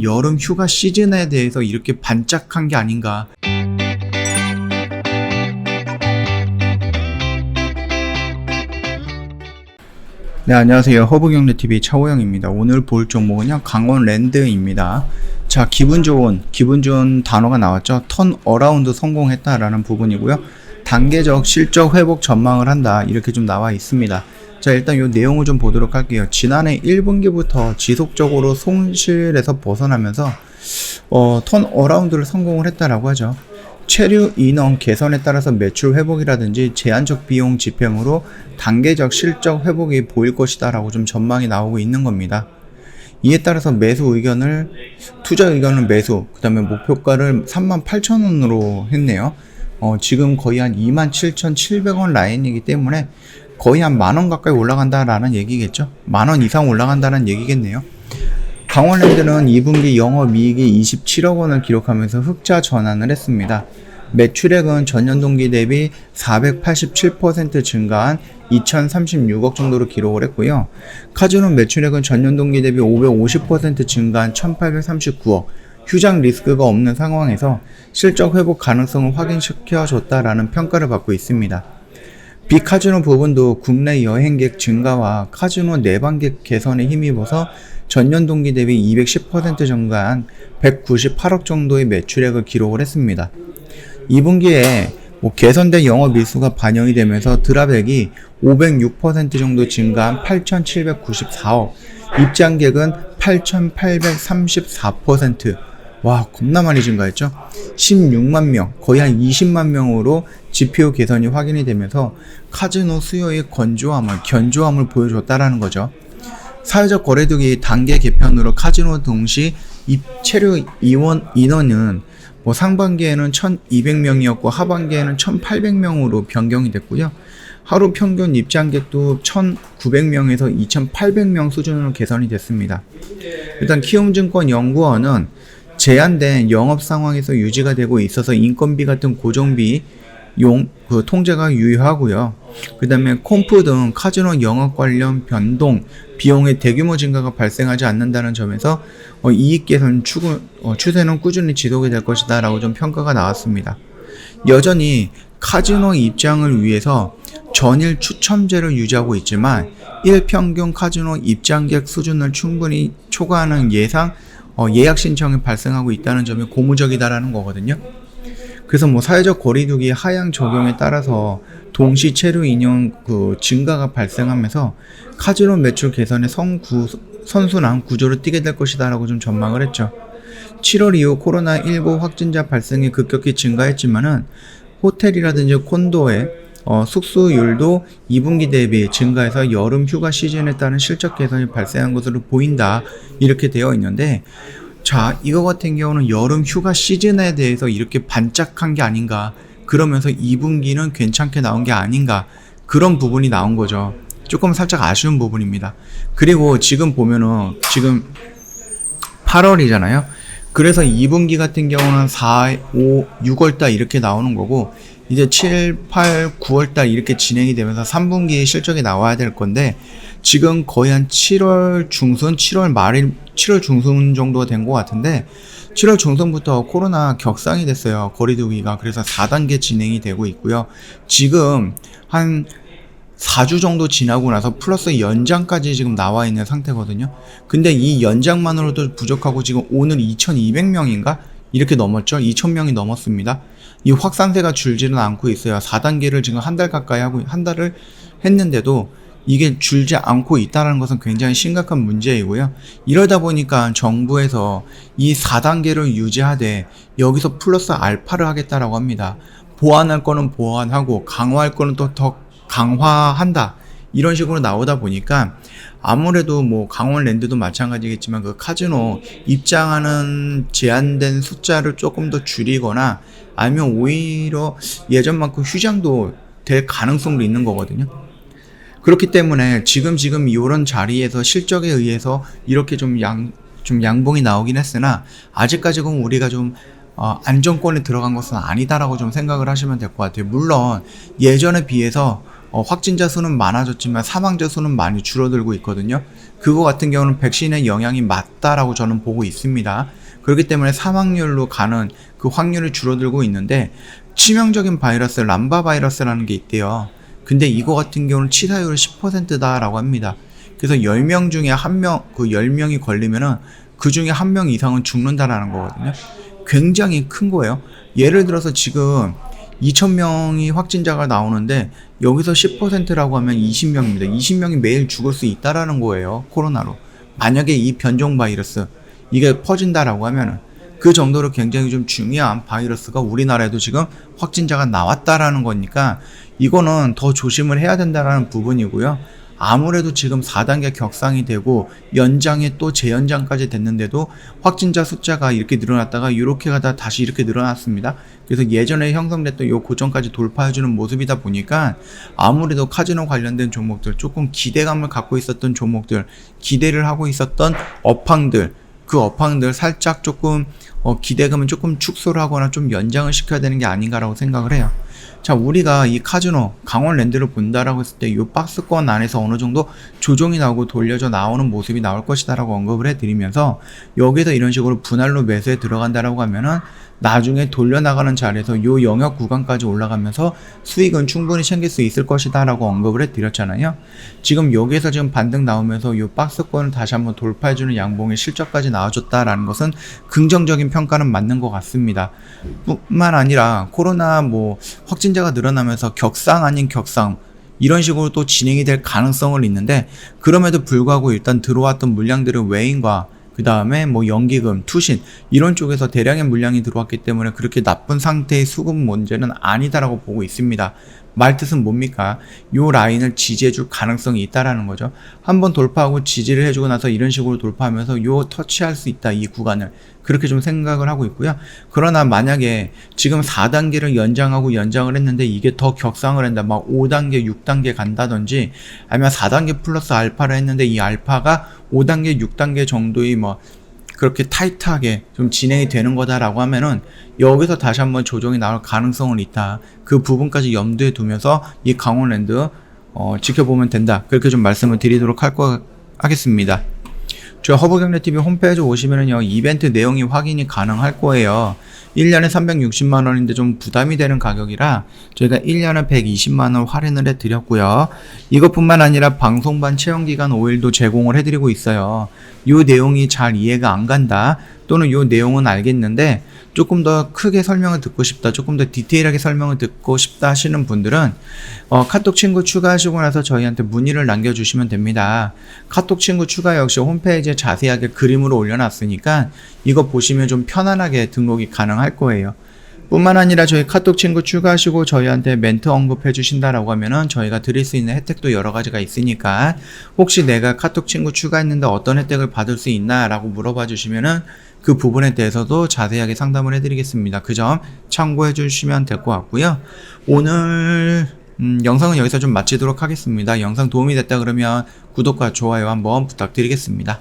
여름 휴가 시즌에 대해서 이렇게 반짝한 게 아닌가. 네, 안녕하세요. 허브경제TV 차호영입니다. 오늘 볼 종목은요, 강원랜드입니다. 자, 기분 좋은 단어가 나왔죠. 턴 어라운드 성공했다라는 부분이고요. 단계적 실적 회복 전망을 한다. 이렇게 좀 나와 있습니다. 자, 일단 이 내용을 좀 보도록 할게요. 지난해 1분기부터 지속적으로 손실에서 벗어나면서 턴 어라운드를 성공을 했다라고 하죠. 체류 인원 개선에 따라서 매출 회복이라든지 제한적 비용 집행으로 단계적 실적 회복이 보일 것이다 라고 좀 전망이 나오고 있는 겁니다. 이에 따라서 투자 의견을 매수, 그 다음에 목표가를 38,000원으로 했네요. 지금 거의 한 27,700원 라인이기 때문에 거의 한 만원 가까이 올라간다라는 얘기겠죠. 만원 이상 올라간다는 얘기겠네요. 강원랜드는 2분기 영업이익이 27억 원을 기록하면서 흑자 전환을 했습니다. 매출액은 전년 동기 대비 487% 증가한 2036억 정도로 기록을 했고요. 카지노 매출액은 전년 동기 대비 550% 증가한 1839억, 휴장 리스크가 없는 상황에서 실적 회복 가능성을 확인시켜줬다라는 평가를 받고 있습니다. 비카지노 부분도 국내 여행객 증가와 카지노 내방객 개선에 힘입어서 전년 동기 대비 210% 증가한 198억 정도의 매출액을 기록을 했습니다. 2분기에 개선된 영업 일수가 반영이 되면서 드랍액이 506% 정도 증가한 8,794억, 입장객은 8,834%, 와, 겁나 많이 증가했죠. 16만 명, 거의 한 20만 명으로 지표 개선이 확인이 되면서 카지노 수요의 견조함을 보여줬다라는 거죠. 사회적 거래두기 단계 개편으로 카지노 동시 체류 인원은 상반기에는 1,200명이었고 하반기에는 1,800명으로 변경이 됐고요. 하루 평균 입장객도 1,900명에서 2,800명 수준으로 개선이 됐습니다. 일단 키움증권 연구원은 제한된 영업 상황에서 유지가 되고 있어서 인건비 같은 고정비 통제가 유효하고요. 그 다음에 콤프 등 카지노 영업 관련 변동, 비용의 대규모 증가가 발생하지 않는다는 점에서 이익 개선 추세는 꾸준히 지속이 될 것이다 라고 좀 평가가 나왔습니다. 여전히 카지노 입장을 위해서 전일 추첨제를 유지하고 있지만 일평균 카지노 입장객 수준을 충분히 초과하는 예약 신청이 발생하고 있다는 점이 고무적이다라는 거거든요. 그래서 사회적 거리두기 하향 적용에 따라서 동시 체류 인원 증가가 발생하면서 카지노 매출 개선의 선순환 구조를 띠게 될 것이다 라고 좀 전망을 했죠. 7월 이후 코로나19 확진자 발생이 급격히 증가했지만은 호텔이라든지 콘도의 숙소율도 2분기 대비 증가해서 여름 휴가 시즌에 따른 실적 개선이 발생한 것으로 보인다, 이렇게 되어 있는데, 자, 이거 같은 경우는 여름 휴가 시즌에 대해서 이렇게 반짝한 게 아닌가, 그러면서 2분기는 괜찮게 나온 게 아닌가, 그런 부분이 나온 거죠. 조금 살짝 아쉬운 부분입니다. 그리고 지금 보면은 지금 8월이잖아요. 그래서 2분기 같은 경우는 4, 5, 6월달 이렇게 나오는 거고, 이제 7, 8, 9월달 이렇게 진행이 되면서 3분기 실적이 나와야 될 건데, 지금 거의 한 7월 중순, 7월 말일, 7월 중순 정도가 된 것 같은데, 7월 중순부터 코로나 격상이 됐어요. 거리두기가. 그래서 4단계 진행이 되고 있고요. 지금 한 4주 정도 지나고 나서 플러스 연장까지 지금 나와 있는 상태거든요. 근데 이 연장만으로도 부족하고 지금 오늘 2,200명인가? 이렇게 넘었죠. 2,000명이 넘었습니다. 이 확산세가 줄지는 않고 있어요. 4단계를 지금 한 달 가까이 하고, 한 달을 했는데도 이게 줄지 않고 있다는 것은 굉장히 심각한 문제이고요. 이러다 보니까 정부에서 이 4단계를 유지하되 여기서 플러스 알파를 하겠다라고 합니다. 보완할 거는 보완하고 강화할 거는 또 더 강화한다, 이런 식으로 나오다 보니까 아무래도 강원랜드도 마찬가지겠지만 그 카지노 입장하는 제한된 숫자를 조금 더 줄이거나 아니면 오히려 예전만큼 휴장도 될 가능성도 있는 거거든요. 그렇기 때문에 지금 이런 자리에서 실적에 의해서 이렇게 좀 양봉이 나오긴 했으나 아직까지는 우리가 좀 안정권에 들어간 것은 아니다라고 좀 생각을 하시면 될 것 같아요. 물론 예전에 비해서 확진자 수는 많아졌지만 사망자 수는 많이 줄어들고 있거든요. 그거 같은 경우는 백신의 영향이 맞다라고 저는 보고 있습니다. 그렇기 때문에 사망률로 가는 그 확률이 줄어들고 있는데, 치명적인 바이러스 람바 바이러스라는 게 있대요. 근데 이거 같은 경우는 치사율이 10%다라고 합니다. 그래서 10명 중에 1명, 그 10명이 걸리면은 그 중에 1명 이상은 죽는다라는 거거든요. 굉장히 큰 거예요. 예를 들어서 지금 2,000명이 확진자가 나오는데 여기서 10%라고 하면 20명입니다. 20명이 매일 죽을 수 있다라는 거예요. 코로나로. 만약에 이 변종 바이러스 이게 퍼진다라고 하면은 그 정도로 굉장히 좀 중요한 바이러스가 우리나라에도 지금 확진자가 나왔다라는 거니까 이거는 더 조심을 해야 된다라는 부분이고요. 아무래도 지금 4단계 격상이 되고 연장에 또 재연장까지 됐는데도 확진자 숫자가 이렇게 늘어났다가 이렇게 가다 다시 이렇게 늘어났습니다. 그래서 예전에 형성됐던 요 고점까지 돌파해주는 모습이다 보니까 아무래도 카지노 관련된 종목들, 조금 기대감을 갖고 있었던 종목들, 기대를 하고 있었던 업황들, 그 업황들 살짝 조금 기대감은 조금 축소를 하거나 좀 연장을 시켜야 되는 게 아닌가라고 생각을 해요. 자, 우리가 이 카지노 강원랜드를 본다라고 했을 때 이 박스권 안에서 어느 정도 조정이 나오고 돌려져 나오는 모습이 나올 것이다라고 언급을 해드리면서, 여기서 이런 식으로 분할로 매수에 들어간다라고 하면은 나중에 돌려나가는 자리에서 요 영역 구간까지 올라가면서 수익은 충분히 챙길 수 있을 것이다 라고 언급을 해드렸잖아요. 지금 여기에서 지금 반등 나오면서 요 박스권을 다시 한번 돌파해주는 양봉의 실적까지 나와줬다라는 것은 긍정적인 평가는 맞는 것 같습니다. 뿐만 아니라 코로나 확진자가 늘어나면서 격상 아닌 격상 이런 식으로 또 진행이 될 가능성은 있는데, 그럼에도 불구하고 일단 들어왔던 물량들은 외인과 그 다음에 연기금, 투신 이런 쪽에서 대량의 물량이 들어왔기 때문에 그렇게 나쁜 상태의 수급 문제는 아니다라고 보고 있습니다. 말뜻은 뭡니까? 요 라인을 지지해줄 가능성이 있다라는 거죠. 한번 돌파하고 지지를 해주고 나서 이런 식으로 돌파하면서 요 터치할 수 있다, 이 구간을. 그렇게 좀 생각을 하고 있고요. 그러나 만약에 지금 4단계를 연장하고 연장을 했는데 이게 더 격상을 한다, 5단계, 6단계 간다든지, 아니면 4단계 플러스 알파를 했는데 이 알파가 5단계, 6단계 정도의 그렇게 타이트하게 좀 진행이 되는 거다라고 하면은 여기서 다시 한번 조정이 나올 가능성은 있다. 그 부분까지 염두에 두면서 이 강원랜드 지켜보면 된다. 그렇게 좀 말씀을 드리도록 하겠습니다. 저 허브경제TV 홈페이지 오시면은요, 이벤트 내용이 확인이 가능할 거예요. 1년에 360만원인데 좀 부담이 되는 가격이라 저희가 1년에 120만원 할인을 해드렸고요. 이것뿐만 아니라 방송반 체험기간 5일도 제공을 해드리고 있어요. 이 내용이 잘 이해가 안 간다, 또는 이 내용은 알겠는데 조금 더 크게 설명을 듣고 싶다, 조금 더 디테일하게 설명을 듣고 싶다 하시는 분들은 카톡 친구 추가하시고 나서 저희한테 문의를 남겨주시면 됩니다. 카톡 친구 추가 역시 홈페이지에 자세하게 그림으로 올려놨으니까 이거 보시면 좀 편안하게 등록이 가능할 거예요. 뿐만 아니라 저희 카톡 친구 추가하시고 저희한테 멘트 언급해 주신다라고 하면은 저희가 드릴 수 있는 혜택도 여러 가지가 있으니까, 혹시 내가 카톡 친구 추가했는데 어떤 혜택을 받을 수 있나 라고 물어봐 주시면은 그 부분에 대해서도 자세하게 상담을 해드리겠습니다. 그 점 참고해 주시면 될 것 같고요. 오늘 영상은 여기서 좀 마치도록 하겠습니다. 영상 도움이 됐다 그러면 구독과 좋아요 한번 부탁드리겠습니다.